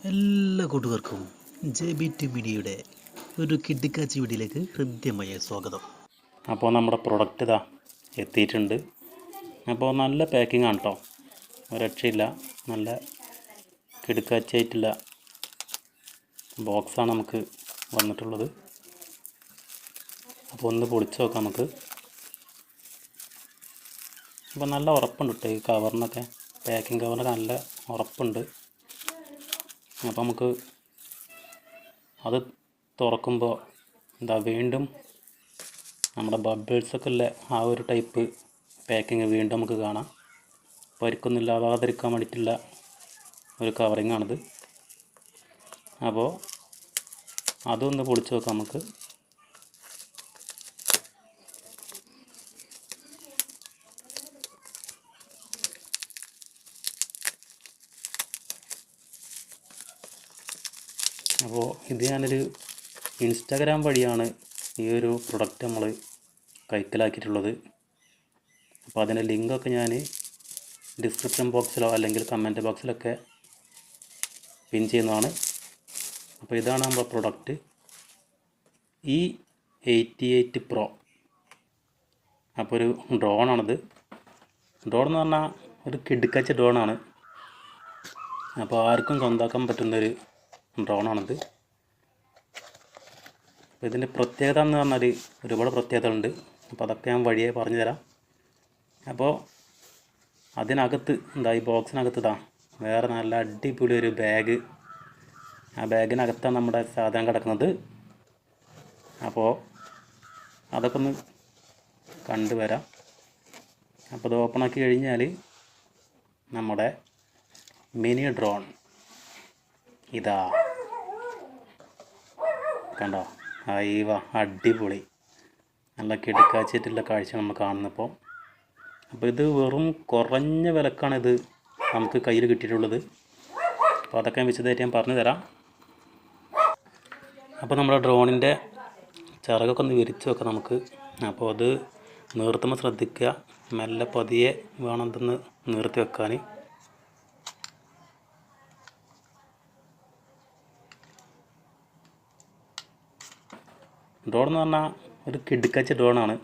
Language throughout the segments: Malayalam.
എല്ലാ കൂട്ടുകാർക്കും JB2 മീഡിയയുടെ ഒരു കിഡിക്കാച്ചി വീഡിയോയിലേക്ക് ഹൃദ്യമായ സ്വാഗതം. അപ്പോൾ നമ്മുടെ പ്രൊഡക്റ്റ് ഇതാ എത്തിയിട്ടുണ്ട്. അപ്പോൾ നല്ല പാക്കിംഗ് ആണ് കേട്ടോ, രക്ഷയില്ല. നല്ല കിടുക്കാച്ചായിട്ടുള്ള ബോക്സാണ് നമുക്ക് വന്നിട്ടുള്ളത്. അപ്പോൾ ഒന്ന് പൊളിച്ച് നോക്കാം നമുക്ക്. അപ്പോൾ നല്ല ഉറപ്പുണ്ട് കേട്ടോ, ഈ കവറിനൊക്കെ, പാക്കിംഗ് കവറിനൊക്കെ നല്ല ഉറപ്പുണ്ട്. അപ്പോൾ നമുക്ക് അത് തുറക്കുമ്പോൾ വീണ്ടും നമ്മുടെ ബബിൾസൊക്കെ ഉള്ള ആ ഒരു ടൈപ്പ് പാക്കിങ് വീണ്ടും നമുക്ക് കാണാം. പരിക്കൊന്നും ഇല്ലാതാതിരിക്കാൻ വേണ്ടിയിട്ടുള്ള ഒരു കവറിങ് ആണിത്. അപ്പോൾ അതൊന്ന് പൊളിച്ച് നോക്കാം നമുക്ക്. അപ്പോൾ ഇത് ഞാനൊരു ഇൻസ്റ്റാഗ്രാം വഴിയാണ് ഈ ഒരു പ്രൊഡക്റ്റ് നമ്മൾ കൈക്കലാക്കിയിട്ടുള്ളത്. അപ്പോൾ അതിൻ്റെ ലിങ്കൊക്കെ ഞാൻ ഡിസ്ക്രിപ്ഷൻ ബോക്സിലോ അല്ലെങ്കിൽ കമൻറ്റ് ബോക്സിലൊക്കെ പിൻ ചെയ്യുന്നതാണ്. അപ്പോൾ ഇതാണ് നമ്മുടെ പ്രൊഡക്റ്റ്, E88 Pro. അപ്പോൾ ഒരു ഡ്രോണാണിത്. ഡ്രോൺ എന്ന് പറഞ്ഞാൽ ഒരു കിടുക്കച്ച ഡ്രോണാണ്. അപ്പോൾ ആർക്കും സ്വന്തമാക്കാൻ പറ്റുന്നൊരു ഡ്രോണാണിത്. അപ്പോൾ ഇതിൻ്റെ പ്രത്യേകത എന്ന് പറഞ്ഞാൽ ഒരുപാട് പ്രത്യേകതകളുണ്ട്. അപ്പോൾ അതൊക്കെ ഞാൻ വഴിയെ പറഞ്ഞു തരാം. അപ്പോൾ അതിനകത്ത് ഈ ബോക്സിനകത്ത് വേറെ നല്ല അടിപൊളി ഒരു ബാഗ്. ആ ബാഗിനകത്താണ് നമ്മുടെ സാധനം കിടക്കുന്നത്. അപ്പോൾ അതൊക്കെ ഒന്ന് കണ്ടുവരാം. അപ്പോൾ ഇത് ഓപ്പണാക്കി കഴിഞ്ഞാൽ നമ്മുടെ മിനി ഡ്രോൺ ഇതാ കണ്ടോ. അയ്യവ, അടിപൊളി, നല്ല കിടുക്കാച്ചിട്ടുള്ള കാഴ്ച നമ്മൾ കാണുന്നപ്പോൾ. അപ്പോൾ ഇത് വെറും കുറഞ്ഞ വിലക്കാണ് ഇത് നമുക്ക് കയ്യിൽ കിട്ടിയിട്ടുള്ളത്. അപ്പോൾ അതൊക്കെ വിശദമായിട്ട് ഞാൻ പറഞ്ഞു തരാം. അപ്പോൾ നമ്മുടെ ഡ്രോണിൻ്റെ ചിറകൊക്കെ ഒന്ന് വിരിച്ച് വെക്കാം നമുക്ക്. അപ്പോൾ അത് നിർത്തുമ്പോൾ ശ്രദ്ധിക്കുക, മെല്ലെ പതിയെ വേണം ഇതൊന്ന് നിർത്തി വെക്കാൻ. ഡ്രോൺ എന്ന് പറഞ്ഞാൽ ഒരു കിടുക്കച്ച ഡ്രോണാണ്.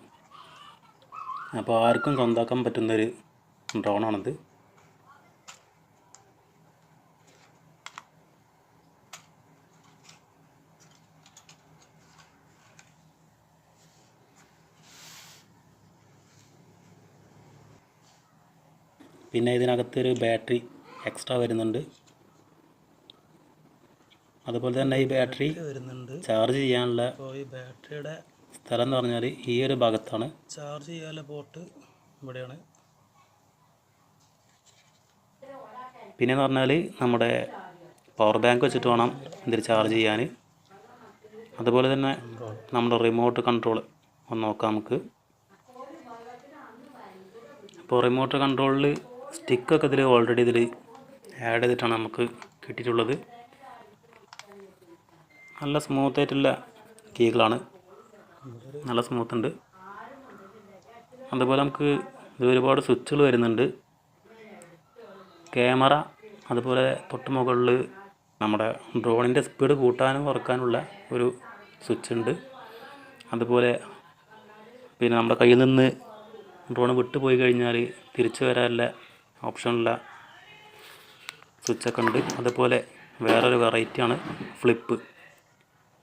അപ്പോൾ ആർക്കും സ്വന്തമാക്കാൻ പറ്റുന്നൊരു ഡ്രോണാണിത്. പിന്നെ ഇതിനകത്തൊരു ബാറ്ററി എക്സ്ട്രാ വരുന്നുണ്ട്. അതുപോലെ തന്നെ ഈ ബാറ്ററി ചാർജ് ചെയ്യാനുള്ള ഈ ബാറ്ററിയുടെ സ്ഥലം എന്ന് പറഞ്ഞാൽ ഈ ഒരു ഭാഗത്താണ്. ചാർജ് ചെയ്യാനുള്ള പോർട്ട് ഇവിടെയാണ്. പിന്നെയെന്ന് പറഞ്ഞാൽ നമ്മുടെ പവർ ബാങ്ക് വെച്ചിട്ട് വേണം ഇതിൽ ചാർജ് ചെയ്യാൻ. അതുപോലെ തന്നെ നമ്മുടെ റിമോട്ട് കൺട്രോൾ ഒന്ന് നോക്കാം നമുക്ക്. അപ്പോൾ റിമോട്ട് കൺട്രോളിൽ സ്റ്റിക്കൊക്കെ ഇതിൽ ഓൾറെഡി ഇതിൽ ആഡ് ചെയ്തിട്ടാണ് നമുക്ക് കിട്ടിയിട്ടുള്ളത്. നല്ല സ്മൂത്തായിട്ടുള്ള കീകളാണ്, നല്ല സ്മൂത്തുണ്ട്. അതുപോലെ നമുക്ക് ഇത് ഒരുപാട് സ്വിച്ചുകൾ വരുന്നുണ്ട്. ക്യാമറ, അതുപോലെ തൊട്ട് മുകളിൽ നമ്മുടെ ഡ്രോണിൻ്റെ സ്പീഡ് കൂട്ടാനും കുറക്കാനുള്ള ഒരു സ്വിച്ച് ഉണ്ട്. അതുപോലെ പിന്നെ നമ്മുടെ കയ്യിൽ നിന്ന് ഡ്രോൺ വിട്ടു പോയി കഴിഞ്ഞാൽ തിരിച്ചു വരാനുള്ള ഓപ്ഷനുള്ള സ്വിച്ചൊക്കെ ഉണ്ട്. അതുപോലെ വേറൊരു വെറൈറ്റിയാണ് ഫ്ലിപ്പ്.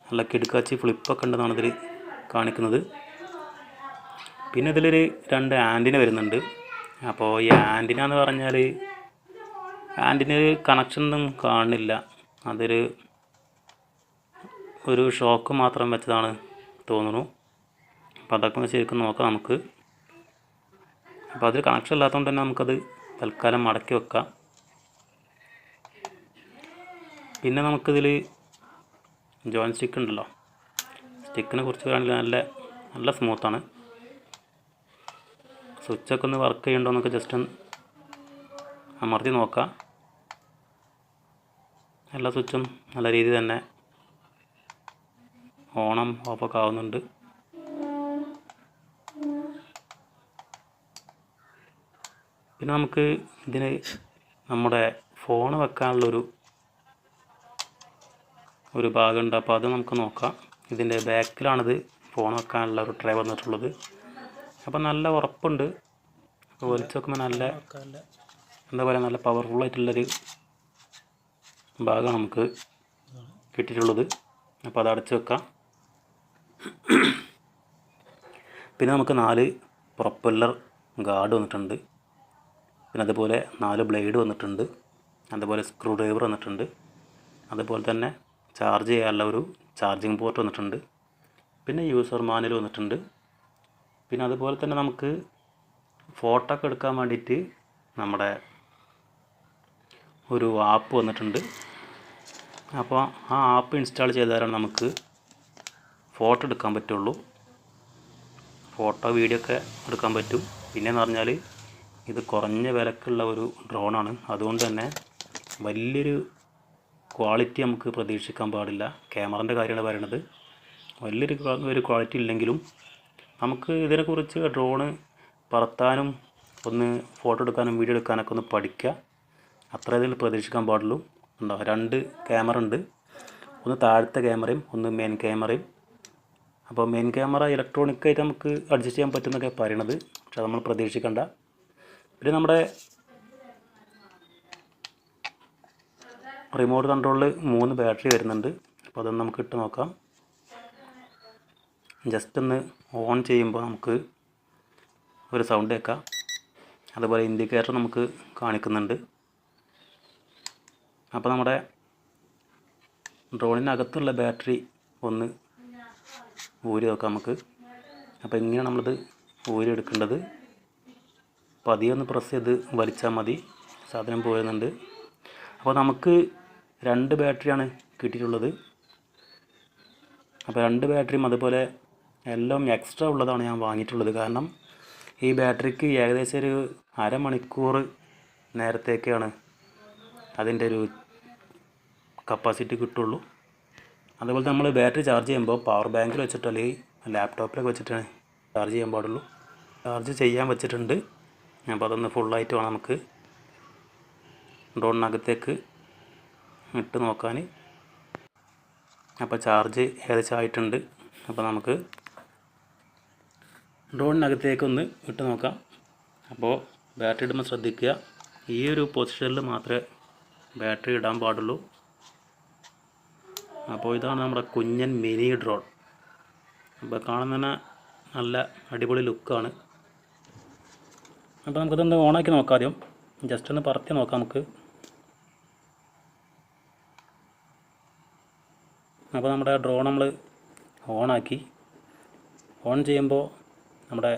നല്ല കിടുക്കാച്ചി ഫ്ലിപ്പൊക്കെ ഉണ്ടെന്നാണ് ഇതിൽ കാണിക്കുന്നത്. പിന്നെ ഇതിലൊരു 2 ആൻറ്റിന വരുന്നുണ്ട്. അപ്പോൾ ഈ ആൻറ്റിന എന്ന് പറഞ്ഞാൽ ആൻറ്റിന കണക്ഷനൊന്നും കാണുന്നില്ല, ഒരു ഷോക്ക് മാത്രം വെച്ചതാണ് തോന്നുന്നു. അപ്പോൾ അതൊക്കെ ശരിക്കും നോക്കാം നമുക്ക്. അപ്പോൾ അതിൽ കണക്ഷൻ ഇല്ലാത്തതുകൊണ്ട് തന്നെ നമുക്കത് തൽക്കാലം മടക്കി വെക്കാം. പിന്നെ നമുക്കിതിൽ ജോയിൻ സ്റ്റിക്ക് ഉണ്ടല്ലോ, സ്റ്റിക്കിനെ കുറിച്ച് കാണില്ല, നല്ല സ്മൂത്താണ്. സ്വിച്ചൊക്കെ ഒന്ന് വർക്ക് ചെയ്യണ്ടോ എന്നൊക്കെ ജസ്റ്റ് ഒന്ന് അമർത്തി നോക്കാം. എല്ലാ സ്വിച്ചും നല്ല രീതിയിൽ തന്നെ ഓണും ഓഫൊക്കെ ആവുന്നുണ്ട്. പിന്നെ നമുക്ക് ഇതിന് നമ്മുടെ ഫോൺ വെക്കാനുള്ളൊരു ഒരു ഭാഗമുണ്ട്. അപ്പോൾ അത് നമുക്ക് നോക്കാം. ഇതിൻ്റെ ബാക്കിലാണിത് ഫോൺ വെക്കാനുള്ള ഒരു ട്രേ വന്നിട്ടുള്ളത്. അപ്പോൾ നല്ല ഉറപ്പുണ്ട്. വലിച്ചു നോക്കുമ്പോൾ നല്ല എന്താ പറയുക, നല്ല പവർഫുള്ളായിട്ടുള്ളൊരു ഭാഗമാണ് നമുക്ക് കിട്ടിയിട്ടുള്ളത്. അപ്പോൾ അത് അടച്ച് വെക്കാം. പിന്നെ നമുക്ക് 4 പ്രൊപ്പല്ലർ ഗാർഡ് വന്നിട്ടുണ്ട്. പിന്നെ അതുപോലെ 4 ബ്ലേഡ് വന്നിട്ടുണ്ട്. അതുപോലെ സ്ക്രൂ ഡ്രൈവർ വന്നിട്ടുണ്ട്. അതുപോലെ തന്നെ ചാർജ് ചെയ്യാനുള്ള ഒരു ചാർജിങ് പോർട്ട് വന്നിട്ടുണ്ട്. പിന്നെ യൂസർ മാനുവൽ വന്നിട്ടുണ്ട്. പിന്നെ അതുപോലെ തന്നെ നമുക്ക് ഫോട്ടോ ഒക്കെ എടുക്കാൻ വേണ്ടിയിട്ട് നമ്മുടെ ഒരു ആപ്പ് വന്നിട്ടുണ്ട്. അപ്പോൾ ആ ആപ്പ് ഇൻസ്റ്റാൾ ചെയ്താലാണ് നമുക്ക് ഫോട്ടോ എടുക്കാൻ പറ്റുള്ളൂ. ഫോട്ടോ വീഡിയോ ഒക്കെ എടുക്കാൻ പറ്റും. പിന്നെയെന്ന് പറഞ്ഞാൽ ഇത് കുറഞ്ഞ വിലക്കുള്ള ഒരു ഡ്രോണാണ്. അതുകൊണ്ട് തന്നെ വലിയൊരു ക്വാളിറ്റി നമുക്ക് പ്രതീക്ഷിക്കാൻ പാടില്ല. ക്യാമറൻ്റെ കാര്യമാണ് പറയണത്. വലിയൊരു ക്വാളിറ്റി ഇല്ലെങ്കിലും നമുക്ക് ഇതിനെക്കുറിച്ച് ഡ്രോണ് പറത്താനും ഒന്ന് ഫോട്ടോ എടുക്കാനും വീഡിയോ എടുക്കാനൊക്കെ ഒന്ന് പഠിക്കുക. അത്ര ഇതിൽ പ്രതീക്ഷിക്കാൻ പാടുള്ളൂ. ഉണ്ടോ, 2 ക്യാമറ ഉണ്ട്. ഒന്ന് താഴത്തെ ക്യാമറയും ഒന്ന് മെയിൻ ക്യാമറയും. അപ്പോൾ മെയിൻ ക്യാമറ ഇലക്ട്രോണിക്കായിട്ട് നമുക്ക് അഡ്ജസ്റ്റ് ചെയ്യാൻ പറ്റുമെന്നൊക്കെ പറയണത്. പക്ഷെ നമ്മൾ പ്രതീക്ഷിക്കേണ്ട. പിന്നെ നമ്മുടെ റിമോട്ട് കൺട്രോളിൽ 3 ബാറ്ററി വരുന്നുണ്ട്. അപ്പോൾ അതൊന്ന് നമുക്ക് ഇട്ട് നോക്കാം. ജസ്റ്റ് ഒന്ന് ഓൺ ചെയ്യുമ്പോൾ നമുക്ക് ഒരു സൗണ്ട് കേൾക്കാം. അതുപോലെ ഇൻഡിക്കേറ്റർ നമുക്ക് കാണിക്കുന്നുണ്ട്. അപ്പോൾ നമ്മുടെ ഡ്രോണിനകത്തുള്ള ബാറ്ററി ഒന്ന് ഊരി നോക്കാം നമുക്ക്. അപ്പോൾ ഇങ്ങനെയാണ് നമ്മളിത് ഊരി എടുക്കേണ്ടത്. പതിയെ ഒന്ന് പ്രസ് ചെയ്ത് വലിച്ചാൽ മതി, സാധനം പോരുന്നുണ്ട്. അപ്പോൾ നമുക്ക് 2 ബാറ്ററിയാണ് കിട്ടിയിട്ടുള്ളത്. അപ്പോൾ 2 ബാറ്ററിയും അതുപോലെ എല്ലാം എക്സ്ട്രാ ഉള്ളതാണ് ഞാൻ വാങ്ങിയിട്ടുള്ളത്. കാരണം ഈ ബാറ്ററിക്ക് ഏകദേശം ഒരു അരമണിക്കൂർ നേരത്തേക്കാണ് അതിൻ്റെ ഒരു കപ്പാസിറ്റി കിട്ടുള്ളൂ. അതുപോലെ നമ്മൾ ബാറ്ററി ചാർജ് ചെയ്യുമ്പോൾ പവർ ബാങ്കിൽ വെച്ചിട്ട് അല്ലെങ്കിൽ ലാപ്ടോപ്പിലൊക്കെ വെച്ചിട്ടാണ് ചാർജ് ചെയ്യാൻ പാടുള്ളൂ. ചാർജ് ചെയ്യാൻ വെച്ചിട്ടുണ്ട്. അപ്പോൾ അതൊന്ന് ഫുള്ളായിട്ട് വേണം നമുക്ക് ഡ്രോണിനകത്തേക്ക് ഇട്ട് നോക്കാൻ. അപ്പോൾ ചാർജ് ഏകദേശം ആയിട്ടുണ്ട്. അപ്പോൾ നമുക്ക് ഡ്രോണിനകത്തേക്കൊന്ന് ഇട്ട് നോക്കാം. അപ്പോൾ ബാറ്ററി ഇടുമ്പോൾ ശ്രദ്ധിക്കുക, ഈ ഒരു പൊസിഷനിൽ മാത്രമേ ബാറ്ററി ഇടാൻ പാടുള്ളൂ. അപ്പോൾ ഇതാണ് നമ്മുടെ കുഞ്ഞൻ മിനി ഡ്രോൺ. അപ്പോൾ കാണുന്നതിന് നല്ല അടിപൊളി ലുക്കാണ്. അപ്പോൾ നമുക്കിതൊന്ന് ഓണാക്കി നോക്കാം. ആദ്യം ജസ്റ്റ് ഒന്ന് പറത്തി നോക്കാം നമുക്ക്. അപ്പോൾ നമ്മുടെ ഡ്രോൺ നമ്മൾ ഓണാക്കി. ഓൺ ചെയ്യുമ്പോൾ നമ്മുടെ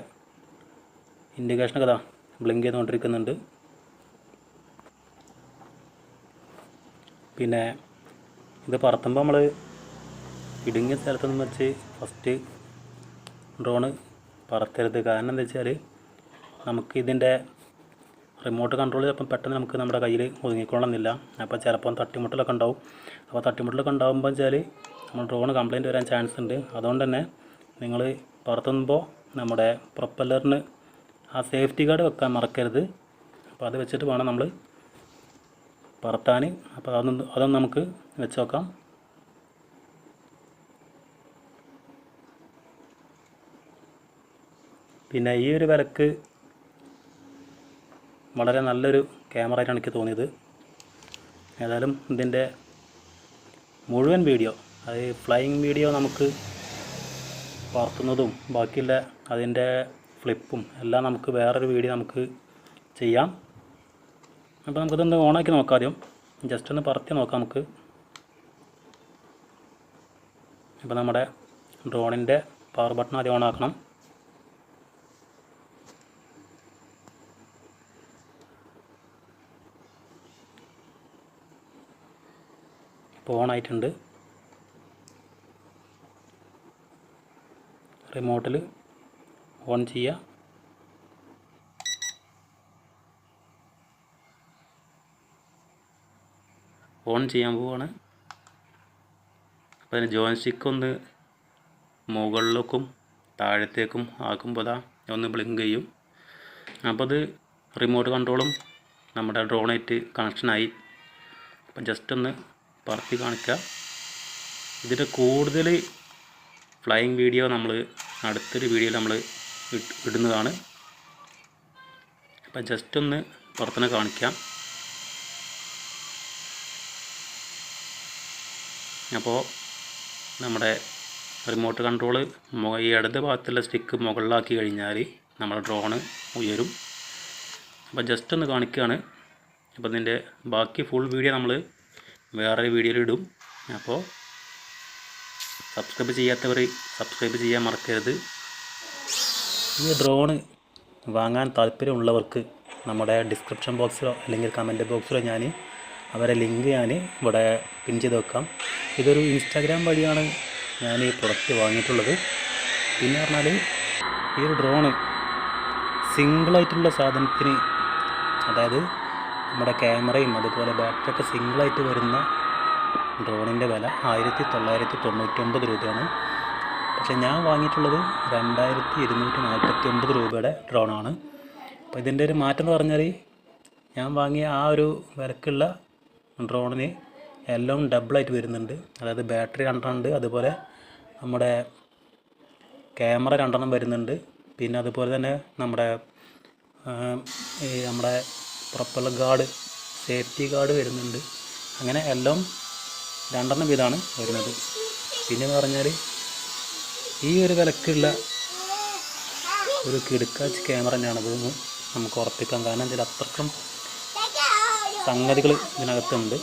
ഇൻഡിക്കേഷനൊക്കെ ഇതാ ബ്ലിങ്ക് ചെയ്തുകൊണ്ടിരിക്കുന്നുണ്ട്. പിന്നെ ഇത് പറത്തുമ്പോൾ നമ്മൾ ഇടുങ്ങിയ സ്ഥലത്ത് നിന്ന് വെച്ച് ഫസ്റ്റ് ഡ്രോണ് പറത്തരുത്. കാരണം എന്താ വെച്ചാൽ നമുക്ക് ഇതിൻ്റെ റിമോട്ട് കൺട്രോൾ ചിലപ്പം പെട്ടെന്ന് നമുക്ക് നമ്മുടെ കയ്യിൽ ഒതുങ്ങിക്കൊള്ളുന്നില്ല. അപ്പോൾ ചിലപ്പം തട്ടിമുട്ടലൊക്കെ ഉണ്ടാവും. അപ്പോൾ തട്ടിമുട്ടലൊക്കെ ഉണ്ടാകുമ്പോൾ വെച്ചാൽ നമ്മൾ ഡ്രോണ് കംപ്ലയിൻറ്റ് വരാൻ ചാൻസ് ഉണ്ട്. അതുകൊണ്ട് തന്നെ നിങ്ങൾ പറത്തുമ്പോൾ നമ്മുടെ പ്രൊപ്പല്ലറിന് ആ സേഫ്റ്റി ഗാർഡ് വെക്കാൻ മറക്കരുത്. അപ്പോൾ അത് വെച്ചിട്ട് വേണം നമ്മൾ പറത്താൻ. അപ്പോൾ അതൊന്ന് നമുക്ക് വെച്ച് നോക്കാം. പിന്നെ ഈ ഒരു വിലക്ക് വളരെ നല്ലൊരു ക്യാമറ ആയിട്ടാണ് എനിക്ക് തോന്നിയത്. ഏതായാലും ഇതിൻ്റെ മുഴുവൻ വീഡിയോ, അത് ഫ്ലൈയിങ് വീഡിയോ നമുക്ക് പറത്തുന്നതും ബാക്കിയുള്ള അതിൻ്റെ ഫ്ലിപ്പും എല്ലാം നമുക്ക് വേറൊരു വീഡിയോ നമുക്ക് ചെയ്യാം. അപ്പോൾ നമുക്കിതൊന്ന് ഓണാക്കി നോക്കാം. ആദ്യം ജസ്റ്റ് ഒന്ന് പറത്തി നോക്കാം നമുക്ക്. അപ്പോൾ നമ്മുടെ ഡ്രോണിൻ്റെ പവർ ബട്ടൺ ആദ്യം ഓണാക്കണം. ഇപ്പോൾ ഓണായിട്ടുണ്ട്. റിമോട്ടിൽ ഓൺ ചെയ്യുക. ഓൺ ചെയ്യാൻ പോവാണ്. അപ്പോൾ അതിന് ജോയിസ്റ്റിക്ക് ഒന്ന് മുകളിലേക്കും താഴത്തേക്കും ആക്കുമ്പോൾ ഒന്ന് ബ്ലിങ്ക് ചെയ്യും. അപ്പോൾ അത് റിമോട്ട് കൺട്രോളും നമ്മുടെ ഡ്രോണായിട്ട് കണക്ഷനായി. അപ്പം ജസ്റ്റ് ഒന്ന് പറത്തി കാണിക്കുക. ഇതിൻ്റെ കൂടുതൽ ഫ്ലൈയിങ് വീഡിയോ നമ്മൾ അടുത്തൊരു വീഡിയോയിൽ നമ്മൾ ഇടുന്നതാണ്. അപ്പം ജസ്റ്റ് ഒന്ന് പുറത്തുനിന്ന് കാണിക്കാം. അപ്പോൾ നമ്മുടെ റിമോട്ട് കൺട്രോൾ ഈ ഇടത് ഭാഗത്തുള്ള സ്റ്റിക്ക് മുകളിലാക്കി കഴിഞ്ഞാൽ നമ്മുടെ ഡ്രോണ് ഉയരും. അപ്പോൾ ജസ്റ്റ് ഒന്ന് കാണിക്കുകയാണ്. അപ്പോൾ ഇതിൻ്റെ ബാക്കി ഫുൾ വീഡിയോ നമ്മൾ വേറൊരു വീഡിയോയിൽ ഇടും. അപ്പോൾ സബ്സ്ക്രൈബ് ചെയ്യാത്തവർ സബ്സ്ക്രൈബ് ചെയ്യാൻ മറക്കരുത്. ഈ ഡ്രോണ് വാങ്ങാൻ താല്പര്യമുള്ളവർക്ക് നമ്മുടെ ഡിസ്ക്രിപ്ഷൻ ബോക്സിലോ അല്ലെങ്കിൽ കമൻറ്റ് ബോക്സിലോ ഞാൻ അവരെ ലിങ്ക് ഞാൻ ഇവിടെ പിൻ ചെയ്ത് വെക്കാം. ഇതൊരു ഇൻസ്റ്റാഗ്രാം വഴിയാണ് ഞാൻ ഈ പ്രൊഡക്റ്റ് വാങ്ങിയിട്ടുള്ളത്. പിന്നെ പറഞ്ഞാൽ ഈ ഒരു ഡ്രോണ് സിംഗിളായിട്ടുള്ള സാധനത്തിന്, അതായത് നമ്മുടെ ക്യാമറയും അതുപോലെ ബാറ്ററിയൊക്കെ സിംഗിളായിട്ട് വരുന്ന ഡ്രോണിൻ്റെ വില 1999 രൂപയാണ്. പക്ഷേ ഞാൻ വാങ്ങിയിട്ടുള്ളത് 2249 രൂപയുടെ ഡ്രോണാണ്. അപ്പോൾ ഇതിൻ്റെ ഒരു മാറ്റം എന്ന് പറഞ്ഞാൽ ഞാൻ വാങ്ങിയ ആ ഒരു വിലക്കുള്ള ഡ്രോണിന് എല്ലാം ഡബിളായിട്ട് വരുന്നുണ്ട്. അതായത് ബാറ്ററി 2 ഉണ്ട്, അതുപോലെ നമ്മുടെ ക്യാമറ 2 വരുന്നുണ്ട്. പിന്നെ അതുപോലെ തന്നെ നമ്മുടെ പ്രൊപ്പല്ലർ ഗാർഡ്, സേഫ്റ്റി ഗാർഡ് വരുന്നുണ്ട്. അങ്ങനെ എല്ലാം 2 വീതമാണ് വരുന്നത്. പിന്നെ എന്ന് പറഞ്ഞാൽ ഈ ഒരു വിലക്കുള്ള ഒരു കിടുക്കാച്ച് ക്യാമറ തന്നെയാണത് നമുക്ക് ഉറപ്പിക്കാം. കാരണം ഇതിൽ അത്രക്കും സംഗതികൾ ഇതിനകത്തുണ്ട്.